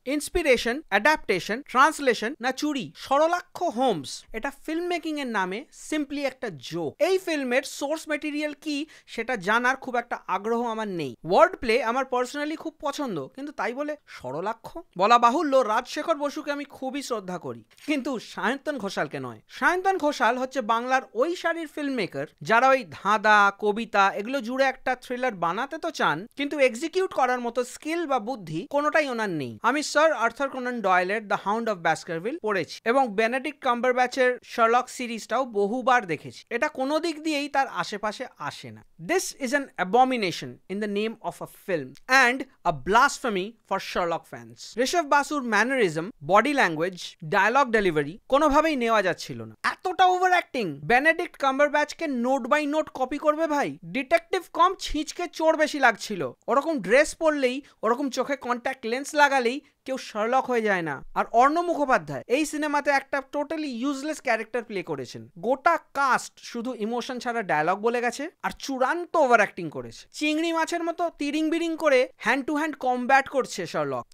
Inspiration, adaptation, translation না চুরি, সরলাক্ষ Holmes এটা ফিল্ম মেকিং এর নামে সিম্পলি একটা জোক। এই ফিল্মের সোর্স ম্যাটেরিয়াল কি সেটা জানার খুব একটা আগ্রহ আমার নেই। ওয়ার্ড প্লে আমার পার্সোনালি খুব পছন্দ, কিন্তু তাই বলে সরলাক্ষ? বলা বাহুল্য রাজশেখর বসুকে আমি খুবই শ্রদ্ধা করি, কিন্তু সায়ন্তন ঘোষালকে নয়। সায়ন্তন ঘোষাল হচ্ছে বাংলার ওই সারির ফিল্ম মেকার যারা ওই ধাঁধা, কবিতা এগুলো জুড়ে একটা থ্রিলার বানাতে তো চান, কিন্তু এক্সিকিউট করার মতো স্কিল বা বুদ্ধি কোনোটাই ওনার নেই। আমি স্যার আর্থার কোনান ডয়েলের দ্য হাউন্ড অফ ব্যাসকারভিল পড়েছি এবং বেনেডিক্ট কাম্বারব্যাচের শার্লক সিরিজটাও বহুবার দেখেছি। এটা কোনো দিক দিয়েই তার আশেপাশে আসে না। This is an abomination in the name of a film and a blasphemy for Sherlock fans. Rishabh বাসুর mannerism, body language, dialogue delivery কোনোভাবেই নেওয়া যাচ্ছিল না। এতটা ওভার অ্যাক্টিং। বেনেডিক্ট কাম্বারব্যাচকে নোট বাই নোট কপি করবে ভাই। ডিটেকটিভ কম ছিঁচকে চোর বেশি লাগছিল। ওরকম ড্রেস পরলেই, ওরকম চোখে কন্ট্যাক্ট লেন্স লাগালেই কেউ শার্লক হয়ে যায় না। আর অর্ণব মুখোপাধ্যায় এই সিনেমাতে একটা টোটালি ইউজলেস ক্যারেক্টার প্লে করেছেন। গোটা কাস্ট শুধু ইমোশন ছাড়া ডায়লগ বলে গেছে আর চূড়ান্ত ওভার অ্যাক্টিং করেছে। চিংড়ি মাছের মতো তিরিং বিরিং করে হ্যান্ড টু হ্যান্ড কমব্যাট করছে শার্লক,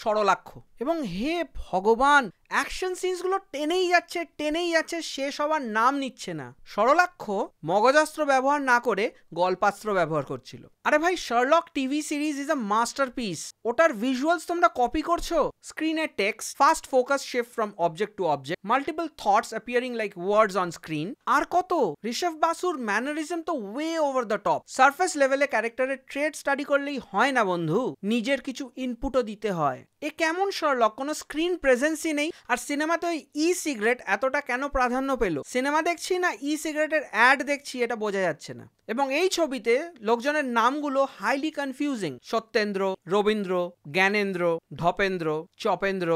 সরলাক্ষ। এবং হে ভগবান, অ্যাকশন সিনসগুলো টেনেই যাচ্ছে, শেষ হওয়ার নাম নিচ্ছে না। সরলাক্ষ মগজাস্ত্র ব্যবহার না করে গল্পাস্ত্র ব্যবহার করছিল। আরে ভাই, Sherlock TV series is a masterpiece. ওটার ভিজুয়ালস তোমরা কপি করছো। স্ক্রিনে text, fast focus shift from object to object, multiple thoughts appearing like words on screen. আর কত? ঋষভ বাসুর ম্যানারিজম তো way over the top. Surface লেভেলে ক্যারেক্টারের ট্রেড স্টাডি করলেই হয় না বন্ধু, নিজের কিছু ইনপুটও দিতে হয়। এ কেমন শার্লক? কোনো স্ক্রিন প্রেজেন্সই নেই। আর সিনেমাতে ওই ই সিগারেট এতটা কেন প্রাধান্য পেল? সিনেমা দেখছি না ই সিগারেটের অ্যাড দেখছি এটা বোঝা যাচ্ছে না। এবং এই ছবিতে লোকজনের নামগুলো হাইলি কনফিউজিং। সত্যেন্দ্র, রবীন্দ্র, জ্ঞানেন্দ্র, ধপেন্দ্র, চপেন্দ্র।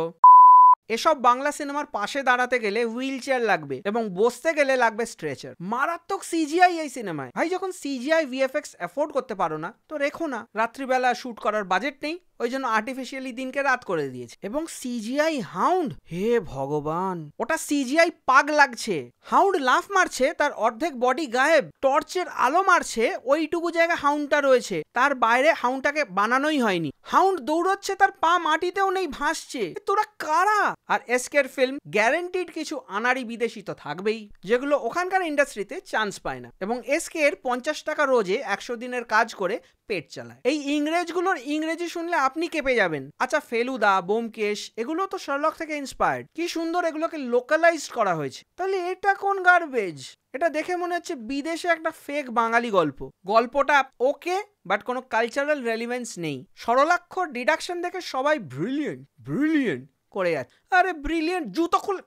এসব বাংলা সিনেমার পাশে দাঁড়াতে গেলে হুইল চেয়ার লাগবে এবং বসতে গেলে লাগবে স্ট্রেচার। মারাত্মক সিজিআই এই সিনেমায়। ভাই, যখন সিজিআই ভিএফএক্স অ্যাফোর্ড করতে পারো না তো রেখো না। রাত্রিবেলা শুট করার বাজেট নেই, ওই জন্য আর্টিফিশিয়ালি দিনকে রাত করে দিয়েছে। এবং সিজিআই হাউন্ড, হে ভগবান, ওটা সিজিআই পাগ লাগছে। হাউন্ড লাফ মারছে, তার অর্ধেক বডি গায়েব। টর্চের আলো মারছে, ওইটুকু জায়গা হাউন্ডটা রয়েছে, তার বাইরে হাউন্ডটাকে বানানোই হয়নি। হাউন্ড দৌড়চ্ছে, তার পা মাটিতেও নেই, ভাসছে। তোরা কারা? আর এসকের ফিল্ম গ্যারেন্টিড কিছু আনাড়ি বিদেশি তো থাকবেই, যেগুলো ওখানকার ইন্ডাস্ট্রিতে চান্স পায় না। এবং এসকের 50 টাকা রোজে 100 দিনের কাজ করে পেট চালায়। এই ইংরেজগুলোর ইংরেজি শুনলে আপনি কেঁপে যাবেন। আচ্ছা, ফেলুদা, ব্যোমকেশ এগুলো তো শার্লক থেকে ইন্সপায়ার্ড। কি সুন্দর এগুলোকে লোকালাইজ করা হয়েছে। তাহলে এটা কোন গার্বেজ? এটা দেখে মনে হচ্ছে বিদেশে একটা ফেক বাঙালি গল্প। গল্পটা ওকে, বাট কোনো কালচারাল রেলিভেন্স নেই। সরলাক্ষর ডিডাকশন দেখে সবাই ব্রিলিয়েন্ট করে যাচ্ছে। আরে ব্রিলিয়েন্ট জুতো খুলে।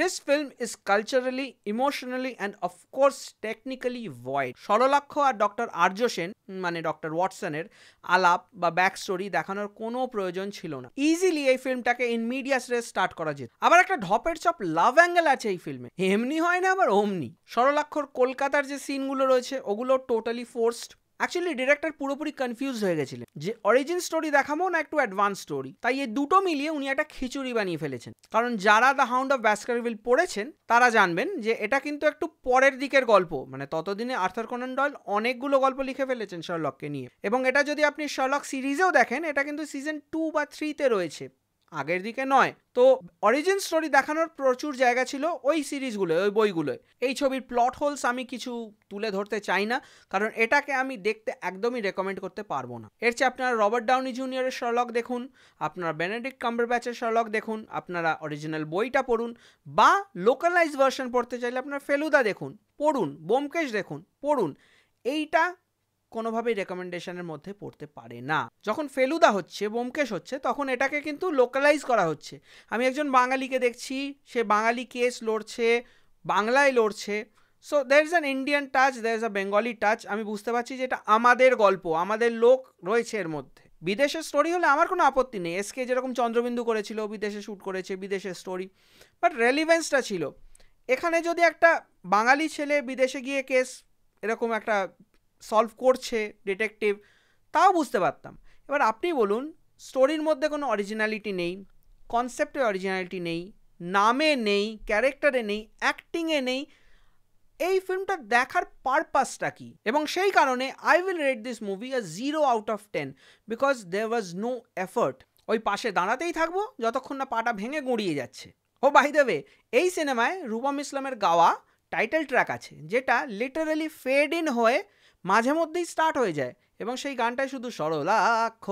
This film is culturally, emotionally and of course technically void. Saralaksha আর ডক্টর আর্য সেন মানে ডক্টর ওয়াটসনের আলাপ বা ব্যাক স্টোরি দেখানোর কোনো প্রয়োজন ছিল না। ইজিলি এই ফিল্মটাকে ইন মিডিয়াস রেস স্টার্ট করা যেত। আবার একটা ঢপের চপ লাভ অ্যাঙ্গেল আছে এই ফিল্মে, এমনি হয় না আবার অমনি। সরলাক্ষর কলকাতার যে সিনগুলো রয়েছে ওগুলো টোটালি ফোর্সড। অ্যাকচুয়ালি ডিরেক্টর পুরোপুরি কনফিউজ হয়ে গেছিলেন যে অরিজিন স্টোরি দেখাবো না একটু অ্যাডভান্স স্টোরি। তাই এই দুটো মিলিয়ে উনি একটা খিচুড়ি বানিয়ে ফেলেছেন। কারণ যারা দ্য হাউন্ড অফ ব্যাসকারভিল পড়েছেন তারা জানবেন যে এটা কিন্তু একটু পরের দিকের গল্প। মানে ততদিনে আর্থার কোনান ডয়েল অনেকগুলো গল্প লিখে ফেলেছেন শার্লককে নিয়ে। এবং এটা যদি আপনি শার্লক সিরিজেও দেখেন, এটা কিন্তু সিজন 2 বা 3-তে রয়েছে, আগের দিকে নয়। তো অরিজিন স্টোরি দেখানোর প্রচুর জায়গা ছিল ওই সিরিজগুলোয়, ওই বইগুলোয়। এই ছবির প্লট হোলস আমি কিছু তুলে ধরতে চাই না, কারণ এটাকে আমি দেখতে একদমই রেকমেন্ড করতে পারবো না। এর চেয়ে আপনারা রবার্ট ডাউনি জুনিয়রের শার্লক দেখুন, আপনারা বেনেডিক্ট কাম্বারব্যাচের শার্লক দেখুন, আপনারা অরিজিনাল বইটা পড়ুন, বা লোকালাইজ ভার্সন পড়তে চাইলে আপনারা ফেলুদা দেখুন, পড়ুন, ব্যোমকেশ দেখুন, পড়ুন। এইটা কোনোভাবেই রেকমেন্ডেশনের মধ্যে পড়তে পারে না। যখন ফেলুদা হচ্ছে, ব্যোমকেশ হচ্ছে, তখন এটাকে কিন্তু লোকালাইজ করা হচ্ছে। আমি একজন বাঙালিকে দেখছি, সে বাঙালি কেস লড়ছে, বাংলায় লড়ছে। So there is an Indian touch, there is a Bengali touch. আমি বুঝতে পারছি যে এটা আমাদের গল্প, আমাদের লোক রয়েছে এর মধ্যে। বিদেশের স্টোরি হলে আমার কোনো আপত্তি নেই। এসকে যেরকম চন্দ্রবিন্দু করেছিল, বিদেশে শ্যুট করেছে, বিদেশের স্টোরি, বাট রেলিভেন্সটা ছিল। এখানে যদি একটা বাঙালি ছেলে বিদেশে গিয়ে কেস এরকম একটা সলভ করছে ডিটেকটিভ, তাও বুঝতে পারতাম। এবার আপনি বলুন, স্টোরির মধ্যে কোনো অরিজিনালিটি নেই, কনসেপ্টে অরিজিনালিটি নেই, নামে নেই, ক্যারেক্টারে নেই, অ্যাক্টিংয়ে নেই, এই ফিল্মটা দেখার পারপাসটা কি? এবং সেই কারণে I will rate this movie a 0 out of 10 because there was no effort. ওই পাশে দাঁড়াতেই থাকবো যতক্ষণ না পাটা ভেঙে গুঁড়িয়ে যাচ্ছে। ও বাই দ্য ওয়ে, এই সিনেমায় রূপম ইসলামের গাওয়া টাইটেল ট্র্যাক আছে, যেটা লিটারালি ফেড ইন হয়ে মাঝে মধ্যেই স্টার্ট হয়ে যায়, এবং সেই গানটায় শুধু সরলাক্ষ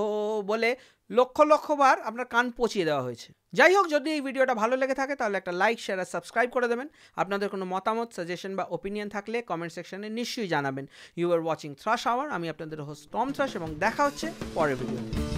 বলে লক্ষ লক্ষ বার আপনার কান পচিয়ে দেওয়া হয়েছে। যাই হোক, যদি এই ভিডিওটা ভালো লেগে থাকে তাহলে একটা লাইক, শেয়ার আর সাবস্ক্রাইব করে দেবেন। আপনাদের কোনো মতামত, সাজেশন বা ওপিনিয়ন থাকলে কমেন্ট সেকশনে নিশ্চয়ই জানাবেন। You are watching thrash hour, আমি আপনাদের হোস্ট টম থ্রাশ, এবং দেখা হচ্ছে পরের ভিডিওতে।